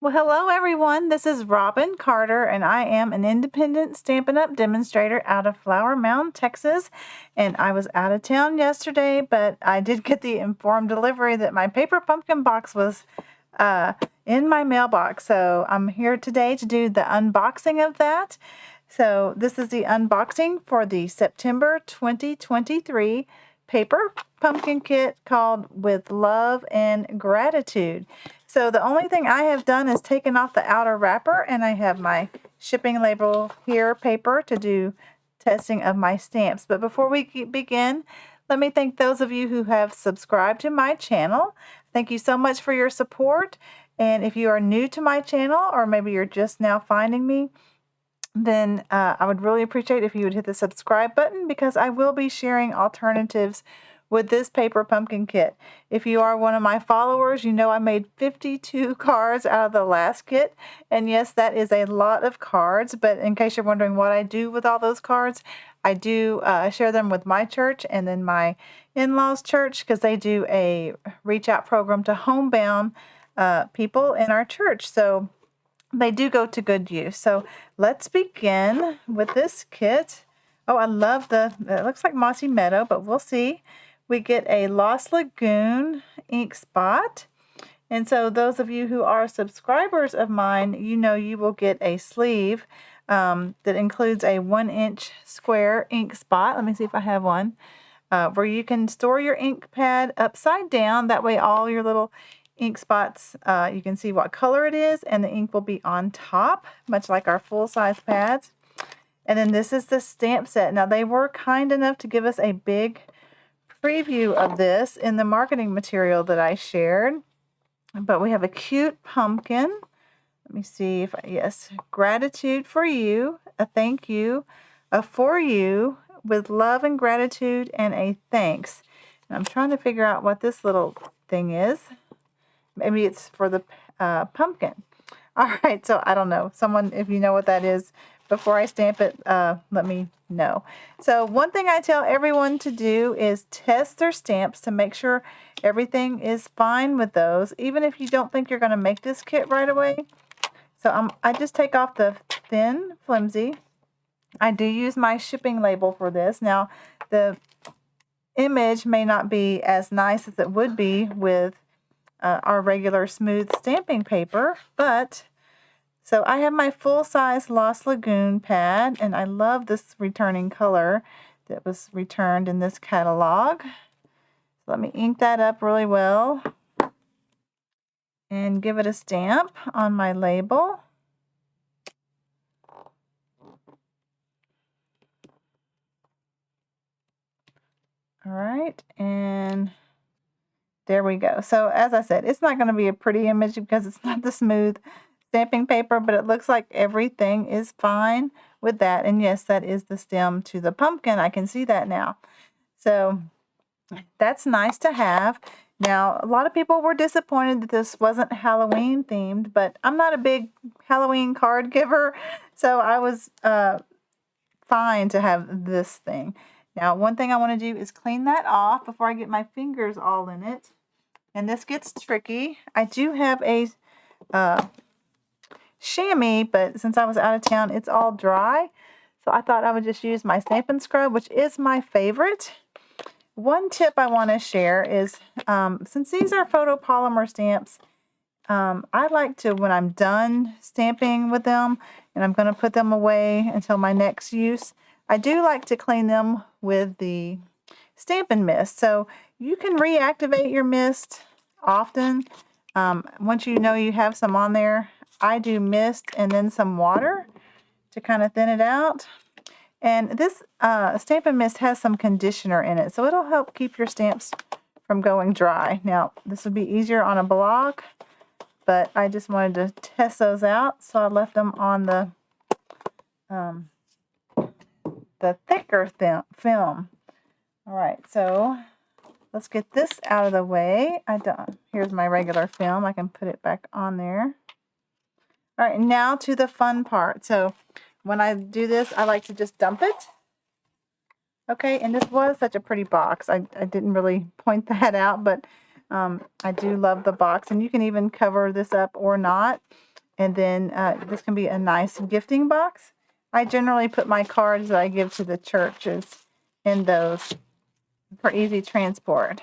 Well, hello everyone. This is Robin Carter, and I am an independent Stampin' Up! Demonstrator out of Flower Mound, Texas. And I was out of town yesterday, but I did get the informed delivery that my paper pumpkin box was in my mailbox. So I'm here today to do the unboxing of that. So this is the unboxing for the September 2023 paper pumpkin kit called With Love and Gratitude. So the only thing I have done is taken off the outer wrapper, and I have my shipping label here paper to do testing of my stamps. But before we begin, let me thank those of you who have subscribed to my channel. Thank you so much for your support. And if you are new to my channel, or maybe you're just now finding me, then I would really appreciate if you would hit the subscribe button, because I will be sharing alternatives with this paper pumpkin kit. If you are one of my followers, you know I made 52 cards out of the last kit. And yes, that is a lot of cards, but in case you're wondering what I do with all those cards, I do share them with my church and then my in-laws church, because they do a reach out program to homebound people in our church. So they do go to good use. So let's begin with this kit. Oh, I love it looks like Mossy Meadow, but we'll see. We get a Lost Lagoon ink spot. And so those of you who are subscribers of mine, you know you will get a sleeve that includes a 1-inch square ink spot. Let me see if I have one. Where you can store your ink pad upside down. That way all your little ink spots, you can see what color it is, and the ink will be on top, much like our full-size pads. And then this is the stamp set. Now, they were kind enough to give us a big preview of this in the marketing material that I shared. But we have a cute pumpkin. Let me see if yes, gratitude for you, a thank you, a for you, with love and gratitude, and a thanks. And I'm trying to figure out what this little thing is. Maybe it's for the pumpkin. All right, so I don't know. Someone, if you know what that is, before I stamp it, let me know. So one thing I tell everyone to do is test their stamps to make sure everything is fine with those, even if you don't think you're going to make this kit right away. So I just take off the thin flimsy. I do use my shipping label for this. Now, the image may not be as nice as it would be with our regular smooth stamping paper, but so I have my full-size Lost Lagoon pad, and I love this returning color that was returned in this catalog. So let me ink that up really well and give it a stamp on my label. All right, and there we go. So as I said, it's not going to be a pretty image because it's not the smooth stamping paper, but it looks like everything is fine with that. And yes, that is the stem to the pumpkin. I can see that now. So that's nice to have. Now, a lot of people were disappointed that this wasn't Halloween themed, but I'm not a big Halloween card giver, so I was fine to have this thing. Now, one thing I want to do is clean that off before I get my fingers all in it. And this gets tricky. I do have a chamois, but since I was out of town, it's all dry. So I thought I would just use my Stampin' Scrub, which is my favorite. One tip I want to share is, since these are photopolymer stamps, I like to, when I'm done stamping with them, and I'm going to put them away until my next use, I do like to clean them with the Stampin' Mist. So you can reactivate your mist often. Once you know you have some on there, I do mist and then some water to kind of thin it out. And this Stampin' Mist has some conditioner in it, so it'll help keep your stamps from going dry. Now, this would be easier on a blog, but I just wanted to test those out, so I left them on the thicker film. All right, so let's get this out of the way. Here's my regular film. I can put it back on there. All right, now to the fun part. So when I do this, I like to just dump it. Okay, and this was such a pretty box. I didn't really point that out, but I do love the box. And you can even cover this up or not. And then this can be a nice gifting box. I generally put my cards that I give to the churches in those for easy transport.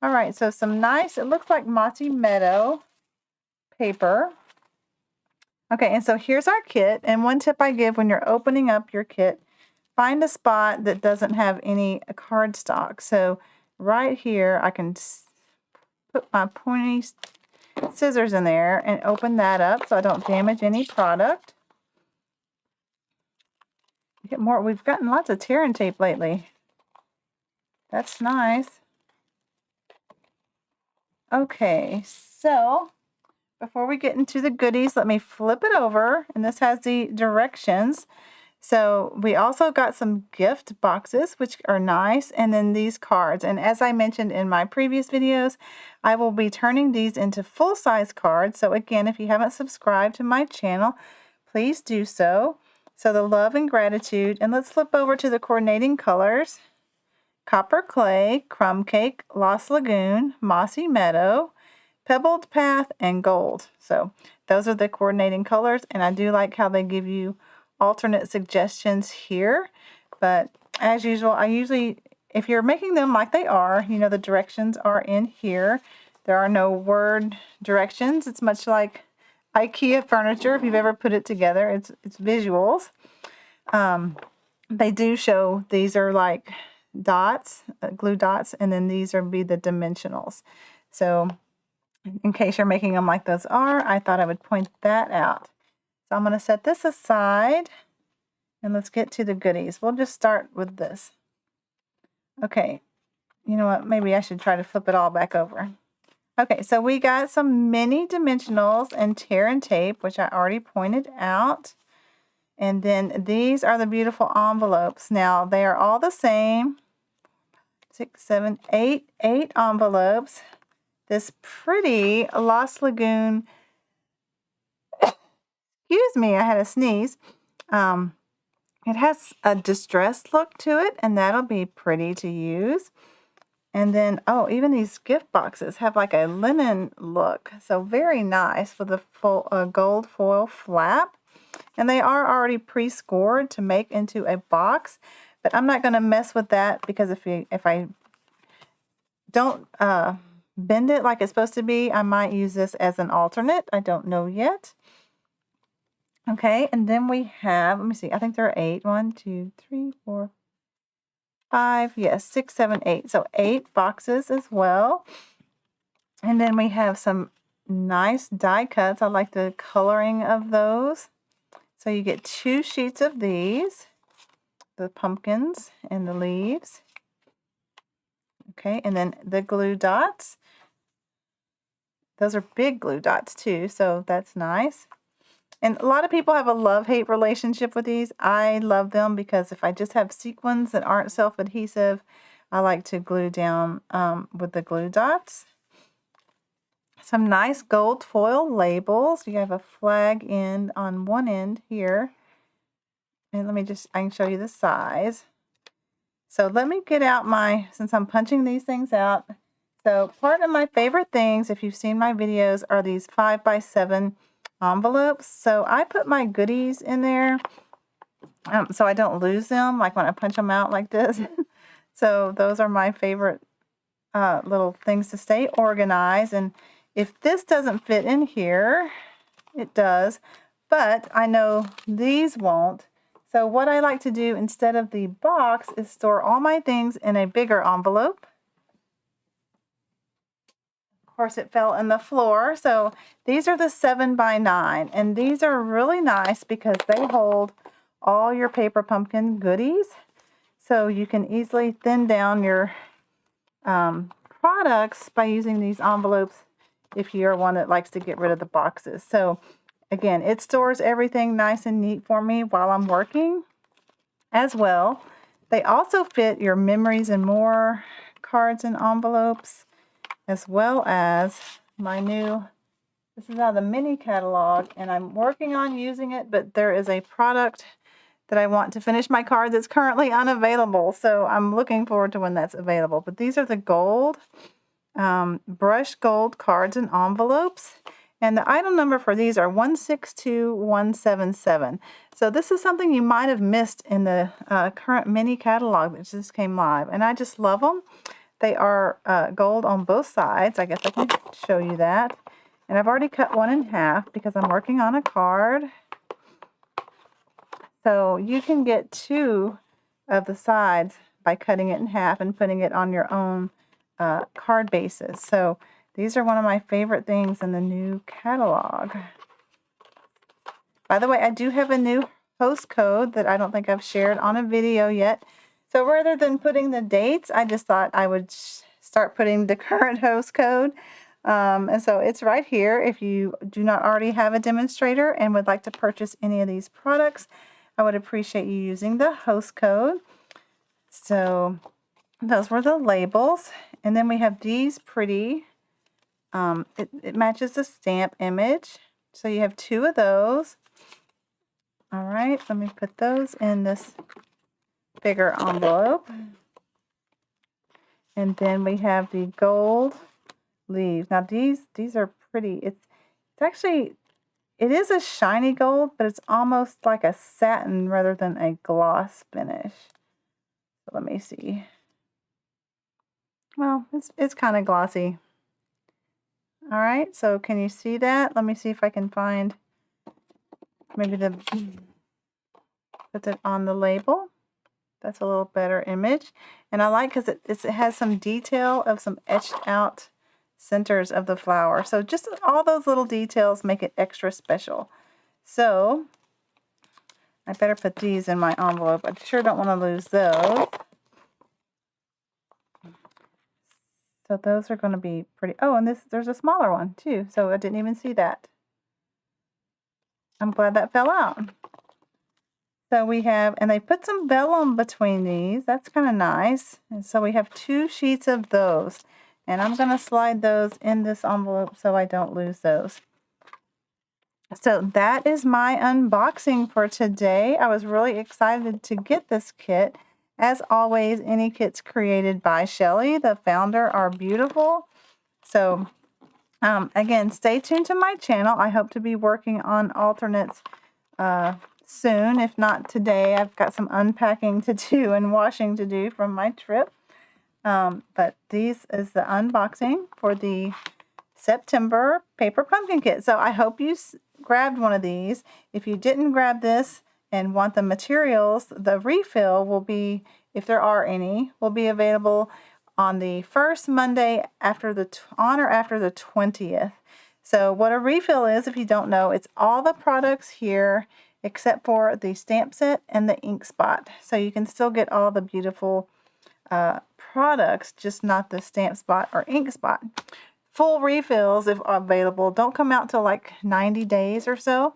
All right, so some nice, it looks like mossy meadow paper. Okay, and so here's our kit. And one tip I give when you're opening up your kit, find a spot that doesn't have any cardstock. So right here, I can put my pointy scissors in there and open that up so I don't damage any product. Get more. We've gotten lots of tear and tape lately. That's nice. Okay, so before we get into the goodies, let me flip it over, and this has the directions. So we also got some gift boxes, which are nice, and then these cards. And as I mentioned in my previous videos, I will be turning these into full-size cards. So again, if you haven't subscribed to my channel, please do so. So the love and gratitude, and let's flip over to the coordinating colors. Copper Clay, Crumb Cake, Lost Lagoon, Mossy Meadow, Pebbled Path, and Gold. So those are the coordinating colors, and I do like how they give you alternate suggestions here. But as usual, if you're making them like they are, the directions are in here. There are no word directions. It's much like IKEA furniture. If you've ever put it together, it's visuals. They do show these are like dots, glue dots, and then these be the dimensionals. So in case you're making them like those are, I thought I would point that out. So I'm going to set this aside, and let's get to the goodies. We'll just start with this. Okay, you know what? Maybe I should try to flip it all back over. Okay, so we got some mini dimensionals and tear and tape, which I already pointed out. And then these are the beautiful envelopes. Now, they are all the same. 6, 7, 8 envelopes. This pretty Lost Lagoon, excuse me, I had a sneeze. It has a distressed look to it, and that'll be pretty to use. And then, even these gift boxes have like a linen look. So very nice with a full gold foil flap. And they are already pre-scored to make into a box. But I'm not going to mess with that because if I don't bend it like it's supposed to be, I might use this as an alternate. I don't know yet. Okay, and then we have, let me see, I think there are 8. 1, 2, 3, 4, 5, yes, 6, 7, 8. So 8 boxes as well. And then we have some nice die cuts. I like the coloring of those. So you get 2 sheets of these, the pumpkins and the leaves. Okay, and then the glue dots. Those are big glue dots too, so that's nice. And a lot of people have a love-hate relationship with these. I love them because if I just have sequins that aren't self-adhesive, I like to glue down with the glue dots. Some nice gold foil labels. You have a flag end on one end here. And I can show you the size. So let me get out since I'm punching these things out. So part of my favorite things, if you've seen my videos, are these 5x7 envelopes. So I put my goodies in there so I don't lose them, like when I punch them out like this. So those are my favorite little things to stay organized. And if this doesn't fit in here, it does, but I know these won't. So what I like to do instead of the box is store all my things in a bigger envelope. Of course, it fell in the floor. So these are the 7x9, and these are really nice because they hold all your paper pumpkin goodies. So you can easily thin down your products by using these envelopes if you're one that likes to get rid of the boxes. So again, it stores everything nice and neat for me while I'm working as well. They also fit your memories and more cards and envelopes, as well as my this is out of the mini catalog, and I'm working on using it, but there is a product that I want to finish my card that's currently unavailable. So I'm looking forward to when that's available. But these are the gold, brushed gold cards and envelopes. And the item number for these are 162177. So this is something you might have missed in the current mini catalog that just came live. And I just love them. They are gold on both sides. I guess I can show you that. And I've already cut one in half because I'm working on a card. So you can get 2 of the sides by cutting it in half and putting it on your own card bases. So these are one of my favorite things in the new catalog. By the way, I do have a new host code that I don't think I've shared on a video yet. So rather than putting the dates, I just thought I would start putting the current host code. And so it's right here. If you do not already have a demonstrator and would like to purchase any of these products, I would appreciate you using the host code. So those were the labels. And then we have these pretty, it matches the stamp image. So you have 2 of those. All right, let me put those in this bigger envelope. And then we have the gold leaves. Now these are pretty. It's actually, it is a shiny gold, but it's almost like a satin rather than a gloss finish. So let me see. Well, it's kind of glossy. All right, so can you see that? Let me see if I can find maybe put it on the label. That's a little better image. And I like because it has some detail of some etched out centers of the flower. So just all those little details make it extra special. So I better put these in my envelope. I sure don't want to lose those. So those are going to be pretty. Oh, and there's a smaller one too. So I didn't even see that. I'm glad that fell out. So we have, and they put some vellum between these. That's kind of nice. And so we have 2 sheets of those. And I'm going to slide those in this envelope so I don't lose those. So that is my unboxing for today. I was really excited to get this kit. As always, any kits created by Shelly, the founder, are beautiful. So again, stay tuned to my channel. I hope to be working on alternates soon. If not today, I've got some unpacking to do and washing to do from my trip. But this is the unboxing for the September paper pumpkin kit. So I hope you grabbed one of these. If you didn't grab this and want the materials, the refill will be, if there are any, will be available on the first Monday after on or after the 20th. So what a refill is, if you don't know, it's all the products here except for the stamp set and the ink spot. So you can still get all the beautiful products, just not the stamp spot or ink spot. Full refills, if available, don't come out till like 90 days or so.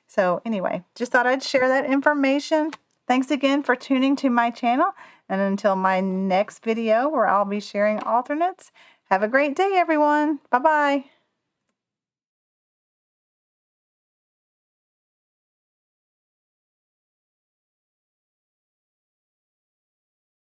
So anyway, just thought I'd share that information. Thanks again for tuning to my channel. And until my next video where I'll be sharing alternates, have a great day, everyone. Bye-bye.